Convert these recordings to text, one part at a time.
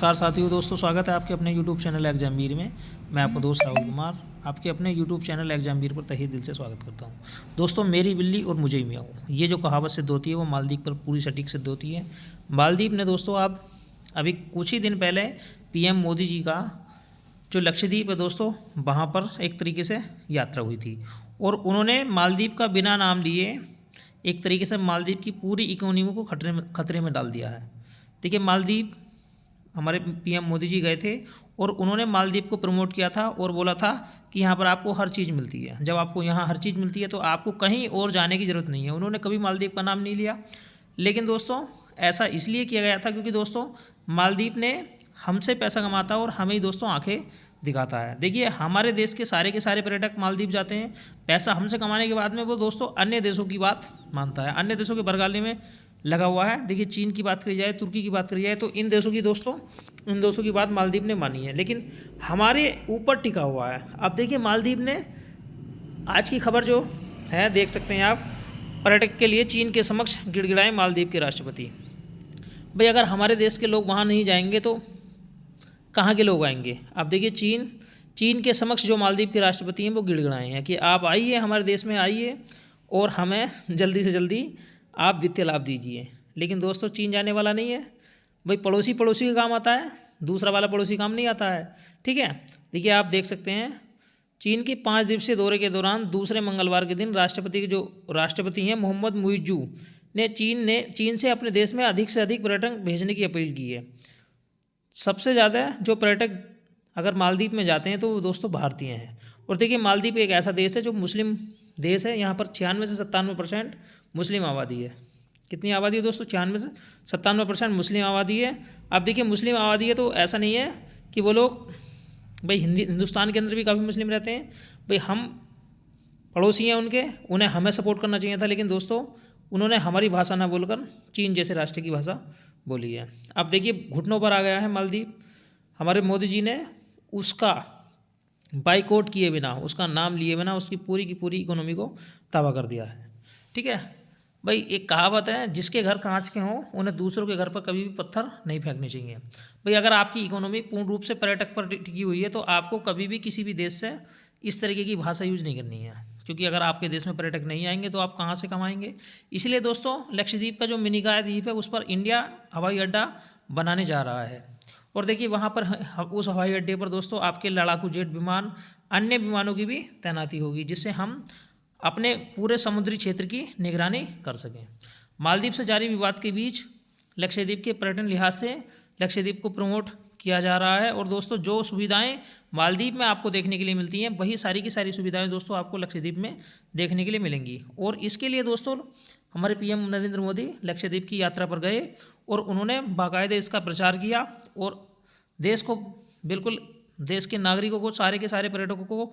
नमस्कार साथियों, दोस्तों स्वागत है आपके अपने YouTube चैनल एग्जामवीर में। मैं आपका दोस्त राहुल कुमार आपके अपने YouTube चैनल एग्जामवीर पर तहे दिल से स्वागत करता हूं। दोस्तों, मेरी बिल्ली और मुझे ही मियाऊं, ये जो कहावत सिद्ध होती है वो मालदीव पर पूरी सटीक सिद्ध होती है। मालदीव ने दोस्तों आप अभी कुछ ही दिन पहले PM मोदी जी का जो लक्षद्वीप है दोस्तों, वहाँ पर एक तरीके से यात्रा हुई थी और उन्होंने मालदीव का बिना नाम लिए एक तरीके से मालदीव की पूरी इकोनॉमी को खतरे में डाल दिया है। देखिए, मालदीव हमारे PM मोदी जी गए थे और उन्होंने मालदीव को प्रमोट किया था और बोला था कि यहाँ पर आपको हर चीज़ मिलती है। जब आपको यहाँ हर चीज़ मिलती है तो आपको कहीं और जाने की ज़रूरत नहीं है। उन्होंने कभी मालदीव का नाम नहीं लिया, लेकिन दोस्तों ऐसा इसलिए किया गया था क्योंकि दोस्तों मालदीव ने हमसे पैसा कमाता और हमें ही दोस्तों आंखें दिखाता है। देखिए, हमारे देश के सारे पर्यटक मालदीव जाते हैं, पैसा हमसे कमाने के बाद में वो दोस्तों अन्य देशों की बात मानता है, अन्य देशों के बरगाले में लगा हुआ है। देखिए, चीन की बात करी जाए, तुर्की की बात करी जाए तो इन देशों की बात मालदीव ने मानी है, लेकिन हमारे ऊपर टिका हुआ है। अब देखिए, मालदीव ने आज की खबर जो है देख सकते हैं आप, पर्यटक के लिए चीन के समक्ष गिड़गिड़ाए मालदीव के राष्ट्रपति। भाई, अगर हमारे देश के लोग वहाँ नहीं जाएंगे तो कहाँ के लोग आएंगे। अब देखिए, चीन के समक्ष जो मालदीव के राष्ट्रपति हैं वो गिड़गिड़ाए हैं कि आप आइए, हमारे देश में आइए और हमें जल्दी से जल्दी आप वित्तीय लाभ दीजिए। लेकिन दोस्तों, चीन जाने वाला नहीं है। भाई, पड़ोसी के काम आता है, दूसरा वाला पड़ोसी काम नहीं आता है। ठीक है, देखिए आप देख सकते हैं, चीन के 5 दिवसीय दौरे के दौरान दूसरे मंगलवार के दिन राष्ट्रपति हैं मोहम्मद मुइज्जू ने चीन से अपने देश में अधिक से अधिक पर्यटक भेजने की अपील की है। सबसे ज़्यादा जो पर्यटक अगर मालदीव में जाते हैं तो वो दोस्तों भारतीय हैं। और देखिए, मालदीव एक ऐसा देश है जो मुस्लिम देश है। यहाँ पर 96 से 97% मुस्लिम आबादी है। कितनी आबादी है दोस्तों? 96 से 97% मुस्लिम आबादी है। अब देखिए, मुस्लिम आबादी है तो ऐसा नहीं है कि वो लोग, भाई हिंदुस्तान के अंदर भी काफ़ी मुस्लिम रहते हैं। भाई, हम पड़ोसी हैं उनके, उन्हें हमें सपोर्ट करना चाहिए था, लेकिन दोस्तों उन्होंने हमारी भाषा ना बोलकर चीन जैसे राष्ट्र की भाषा बोली है। अब देखिए, घुटनों पर आ गया है मालदीव। हमारे मोदी जी ने उसका बाइकआउट किए बिना, उसका नाम लिए बिना उसकी पूरी की पूरी इकोनॉमी को तबाह कर दिया है। ठीक है भाई, एक कहावत है, जिसके घर कांच के हों उन्हें दूसरों के घर पर कभी भी पत्थर नहीं फेंकने चाहिए। भाई, अगर आपकी इकोनॉमी पूर्ण रूप से पर्यटक पर टिकी हुई है तो आपको कभी भी किसी भी देश से इस तरीके की भाषा यूज नहीं करनी है, क्योंकि अगर आपके देश में पर्यटक नहीं आएंगे तो आप कहाँ से कमाएंगे। इसलिए दोस्तों, लक्षद्वीप का जो मिनीकाय द्वीप है उस पर इंडिया हवाई अड्डा बनाने जा रहा है। और देखिए, वहाँ पर उस हवाई अड्डे पर दोस्तों आपके लड़ाकू जेट विमान, अन्य विमानों की भी तैनाती होगी, जिससे हम अपने पूरे समुद्री क्षेत्र की निगरानी कर सकें। मालदीव से जारी विवाद के बीच लक्षद्वीप के पर्यटन लिहाज से लक्षद्वीप को प्रमोट किया जा रहा है। और दोस्तों, जो सुविधाएं मालदीव में आपको देखने के लिए मिलती हैं वही सारी की सारी सुविधाएं दोस्तों आपको लक्षद्वीप में देखने के लिए मिलेंगी। और इसके लिए दोस्तों हमारे PM नरेंद्र मोदी लक्षद्वीप की यात्रा पर गए और उन्होंने बाकायदे इसका प्रचार किया और देश को, बिल्कुल देश के नागरिकों को, सारे के सारे पर्यटकों को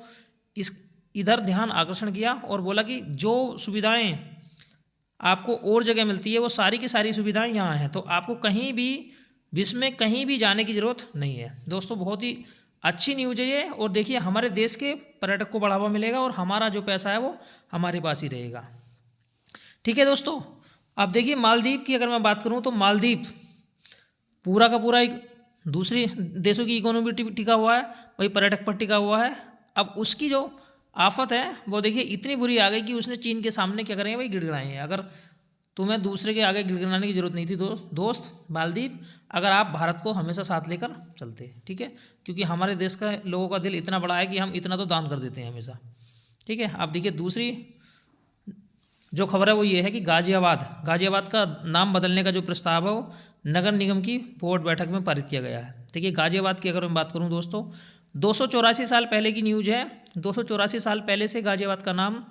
इधर ध्यान आकर्षण किया और बोला कि जो सुविधाएं आपको और जगह मिलती है वो सारी की सारी सुविधाएं यहाँ हैं, तो आपको कहीं भी विश्व में कहीं भी जाने की ज़रूरत नहीं है। दोस्तों, बहुत ही अच्छी न्यूज़ है ये। और देखिए, हमारे देश के पर्यटक को बढ़ावा मिलेगा और हमारा जो पैसा है वो हमारे पास ही रहेगा। ठीक है दोस्तों, अब देखिए, मालदीव की अगर मैं बात करूँ तो मालदीव पूरा का पूरा एक दूसरी देशों की इकोनॉमी टिका हुआ है, वही पर्यटक पर टिका हुआ है। अब उसकी जो आफत है वो देखिए इतनी बुरी आ गई कि उसने चीन के सामने क्या करेंगे भाई, गिड़गिड़ाए हैं। अगर तुम्हें दूसरे के आगे गिड़गिड़ाने की जरूरत नहीं थी दोस्त मालदीव, अगर आप भारत को हमेशा साथ लेकर चलते। ठीक है, क्योंकि हमारे देश का लोगों का दिल इतना बड़ा है कि हम इतना तो दान कर देते हैं हमेशा। ठीक है, आप देखिए, दूसरी जो खबर है वो ये है कि गाजियाबाद का नाम बदलने का जो प्रस्ताव है वो नगर निगम की बोर्ड बैठक में पारित किया गया है। देखिए, गाजियाबाद की अगर मैं बात करूं दोस्तों, 284 साल पहले की न्यूज़ है। 284 साल पहले से गाजियाबाद का नाम,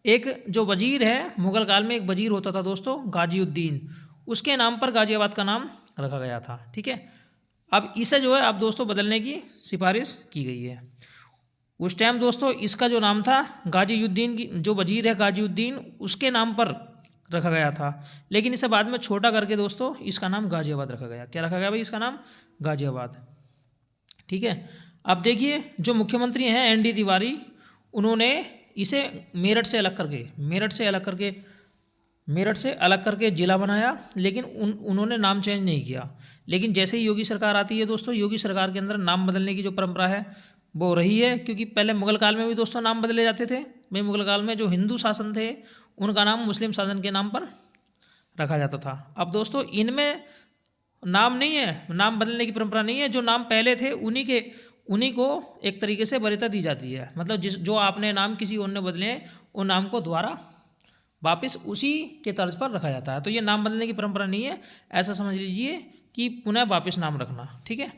एक जो वजीर है, मुगल काल में एक वजीर होता था दोस्तों, गाजीउद्दीन, उसके नाम पर गाजियाबाद का नाम रखा गया था। ठीक है, अब इसे जो है अब दोस्तों बदलने की सिफारिश की गई है। उस टाइम दोस्तों इसका जो नाम था गाजीउद्दीन, की जो वजीर है गाजीउद्दीन, उसके नाम पर रखा गया था, लेकिन इसे बाद में छोटा करके दोस्तों इसका नाम गाजियाबाद रखा गया। क्या रखा गया भाई? इसका नाम गाजियाबाद। ठीक है, अब देखिए, जो मुख्यमंत्री हैं ND तिवारी, उन्होंने इसे मेरठ से अलग करके मेरठ से अलग करके ज़िला बनाया, लेकिन उन्होंने नाम चेंज नहीं किया। लेकिन जैसे ही योगी सरकार आती है दोस्तों, योगी सरकार के अंदर नाम बदलने की जो परंपरा है वो रही है, क्योंकि पहले मुगल काल में भी दोस्तों नाम बदले जाते थे। भाई मुगल काल में जो हिंदू शासन थे उनका नाम मुस्लिम शासन के नाम पर रखा जाता था। अब दोस्तों इनमें नाम नहीं है, नाम बदलने की परंपरा नहीं है। जो नाम पहले थे उन्हीं को एक तरीके से वरीयता दी जाती है। मतलब जो आपने नाम किसी और ने बदले हैं, उन नाम को दोबारा वापस उसी के तर्ज पर रखा जाता है। तो ये नाम बदलने की परंपरा नहीं है, ऐसा समझ लीजिए कि पुनः वापस नाम रखना। ठीक है।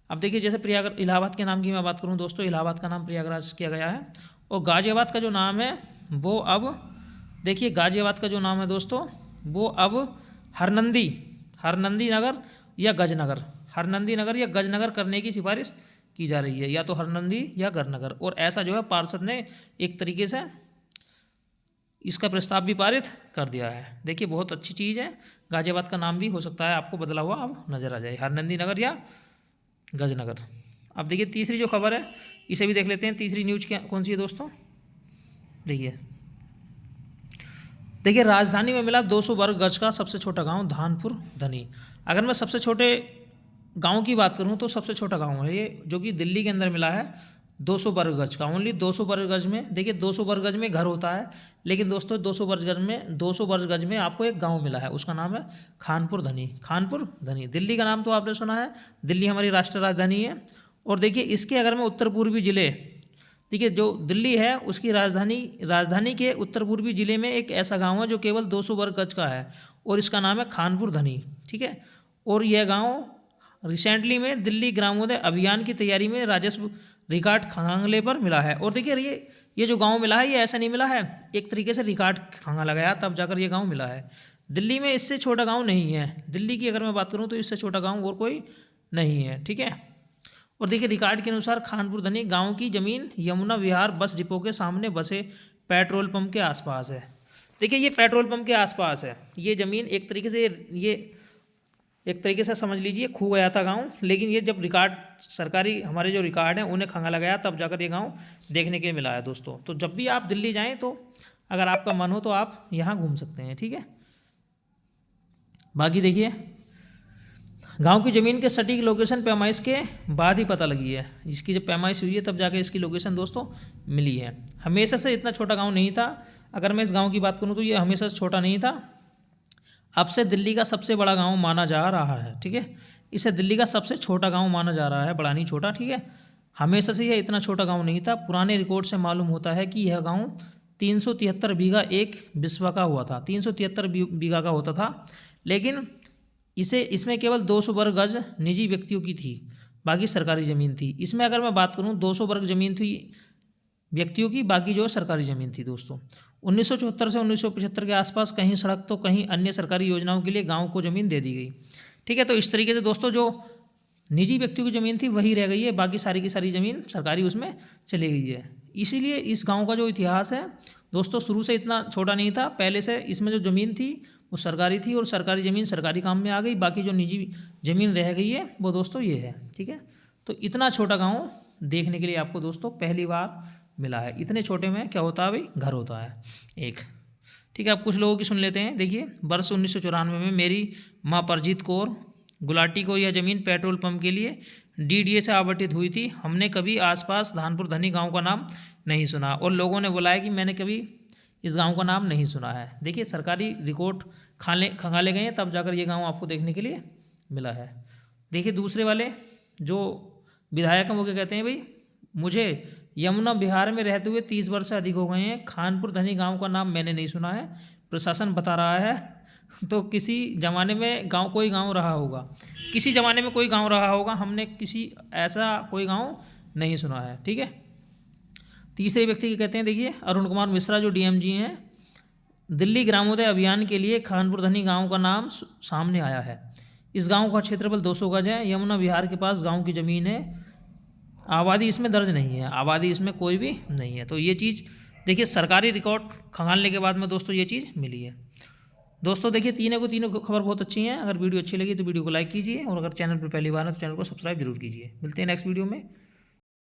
अब देखिए जैसे प्रयागराज, इलाहाबाद के नाम की मैं बात करूं दोस्तों, इलाहाबाद का नाम प्रयागराज किया गया है। और गाजियाबाद का जो नाम है वो अब देखिए, गाजियाबाद का जो नाम है दोस्तों वो अब हरनंदी नगर या गजनगर, हरनंदी नगर या गजनगर करने की सिफारिश की जा रही है, या तो हरनंदी या गरनगर। और ऐसा जो है पार्षद ने एक तरीके से इसका प्रस्ताव भी पारित कर दिया है। देखिए बहुत अच्छी चीज़ है। गाजियाबाद का नाम भी हो सकता है आपको बदला हुआ अब नज़र आ जाए, हरनंदी नगर या गजनगर। अब देखिए तीसरी जो खबर है इसे भी देख लेते हैं। तीसरी न्यूज क्या कौन सी है दोस्तों, देखिए राजधानी में मिला 200 वर्ग गज का सबसे छोटा गांव धानपुर धनी। अगर मैं सबसे छोटे गांव की बात करूं तो सबसे छोटा गांव है ये, जो कि दिल्ली के अंदर मिला है 200 वर्ग गज का। ओनली 200 वर्ग गज में, देखिए 200 वर्ग गज में घर होता है, लेकिन दोस्तों 200 वर्ग गज में आपको एक गांव मिला है, उसका नाम है खानपुर धनी। खानपुर धनी, दिल्ली का नाम तो आपने सुना है, दिल्ली हमारी राष्ट्रीय राजधानी है। और देखिए इसके अगर मैं उत्तर पूर्वी जिले, देखिए जो दिल्ली है उसकी राजधानी के उत्तर पूर्वी जिले में एक ऐसा गांव है जो केवल 200 वर्ग गज का है, और इसका नाम है खानपुर धनी। ठीक है। और यह गांव रिसेंटली में दिल्ली ग्रामोदय अभियान की तैयारी में राजस्व रिकॉर्ड खंगाले पर मिला है। और देखिए ये जो गांव मिला है ये ऐसा नहीं मिला है, एक तरीके से रिकॉर्ड खंगाला गया तब जाकर ये गांव मिला है। दिल्ली में इससे छोटा गांव नहीं है, दिल्ली की अगर मैं बात करूं तो इससे छोटा गांव और कोई नहीं है। ठीक है। और देखिए रिकॉर्ड के अनुसार खानपुर धनी गांव की जमीन यमुना विहार बस डिपो के सामने बसे पेट्रोल पंप के आसपास है। देखिए ये पेट्रोल पंप के आसपास है, ये ज़मीन एक तरीके से समझ लीजिए खो गया था गांव, लेकिन ये जब रिकॉर्ड सरकारी हमारे जो रिकॉर्ड हैं उन्हें खंगाला गया तब जाकर ये गांव देखने के लिए मिला है दोस्तों। तो जब भी आप दिल्ली जाएं तो अगर आपका मन हो तो आप यहाँ घूम सकते हैं। ठीक है। बाकी देखिए गांव की ज़मीन के सटीक लोकेशन पैमाइश के बाद ही पता लगी है, इसकी जब पैमाइश हुई है तब जाकर इसकी लोकेशन दोस्तों मिली है। हमेशा से इतना छोटा गाँव नहीं था। अगर मैं इस गाँव की बात करूँ तो ये हमेशा से छोटा नहीं था, अब से दिल्ली का सबसे बड़ा गांव माना जा रहा है। ठीक है। इसे दिल्ली का सबसे छोटा गांव माना जा रहा है, बड़ा नहीं छोटा। ठीक है। हमेशा से यह इतना छोटा गांव नहीं था। पुराने रिकॉर्ड से मालूम होता है कि यह गांव 373 बीघा एक बिस्वा का हुआ था, 373 बीघा का होता था, लेकिन इसमें केवल 200 वर्ग गज निजी व्यक्तियों की थी, बाकी सरकारी ज़मीन थी। इसमें अगर मैं बात करूँ 200 वर्ग ज़मीन थी व्यक्तियों की, बाकी जो सरकारी ज़मीन थी दोस्तों। 1974 से 1975 के आसपास कहीं सड़क तो कहीं अन्य सरकारी योजनाओं के लिए गांव को ज़मीन दे दी गई। ठीक है। तो इस तरीके से दोस्तों जो निजी व्यक्तियों की ज़मीन थी वही रह गई है, बाकी सारी की सारी ज़मीन सरकारी उसमें चली गई है। इसीलिए इस गांव का जो इतिहास है दोस्तों शुरू से इतना छोटा नहीं था, पहले से इसमें जो ज़मीन थी वो सरकारी थी, और सरकारी ज़मीन सरकारी काम में आ गई, बाकी जो निजी ज़मीन रह गई है वो दोस्तों ये है। ठीक है। तो इतना छोटा गाँव देखने के लिए आपको दोस्तों पहली बार मिला है। इतने छोटे में क्या होता है भाई, घर होता है एक। ठीक है। अब कुछ लोगों की सुन लेते हैं। देखिए वर्ष 1994 में मेरी माँ परजीत कौर गुलाटी को यह ज़मीन पेट्रोल पंप के लिए डीडीए से आवंटित हुई थी। हमने कभी आसपास धानपुर धनी गांव का नाम नहीं सुना, और लोगों ने बुलाया कि मैंने कभी इस गांव का नाम नहीं सुना है। देखिए सरकारी रिकॉर्ड खंगाले गए हैं तब जाकर ये गाँव आपको देखने के लिए मिला है। देखिए दूसरे वाले जो विधायक हैं वो क्या कहते हैं, भाई मुझे यमुना बिहार में रहते हुए 30 वर्ष से अधिक हो गए हैं, खानपुर धनी गांव का नाम मैंने नहीं सुना है, प्रशासन बता रहा है। तो किसी ज़माने में कोई गांव रहा होगा, किसी ज़माने में कोई गांव रहा होगा, हमने किसी ऐसा कोई गांव नहीं सुना है। ठीक है। तीसरे व्यक्ति के कहते हैं, देखिए अरुण कुमार मिश्रा जो डीएमजी हैं, दिल्ली ग्रामोदय अभियान के लिए खानपुर धनी गाँव का नाम सामने आया है। इस गाँव का क्षेत्रफल 200 गज है, यमुना विहार के पास गाँव की ज़मीन है, आबादी इसमें दर्ज नहीं है, आबादी इसमें कोई भी नहीं है। तो ये चीज़ देखिए सरकारी रिकॉर्ड खंगालने के बाद में दोस्तों ये चीज़ मिली है। दोस्तों देखिए तीनों खबर बहुत अच्छी हैं। अगर वीडियो अच्छी लगी तो वीडियो को लाइक कीजिए, और अगर चैनल पर पहली बार है तो चैनल को सब्सक्राइब जरूर कीजिए। मिलते हैं नेक्स्ट वीडियो में।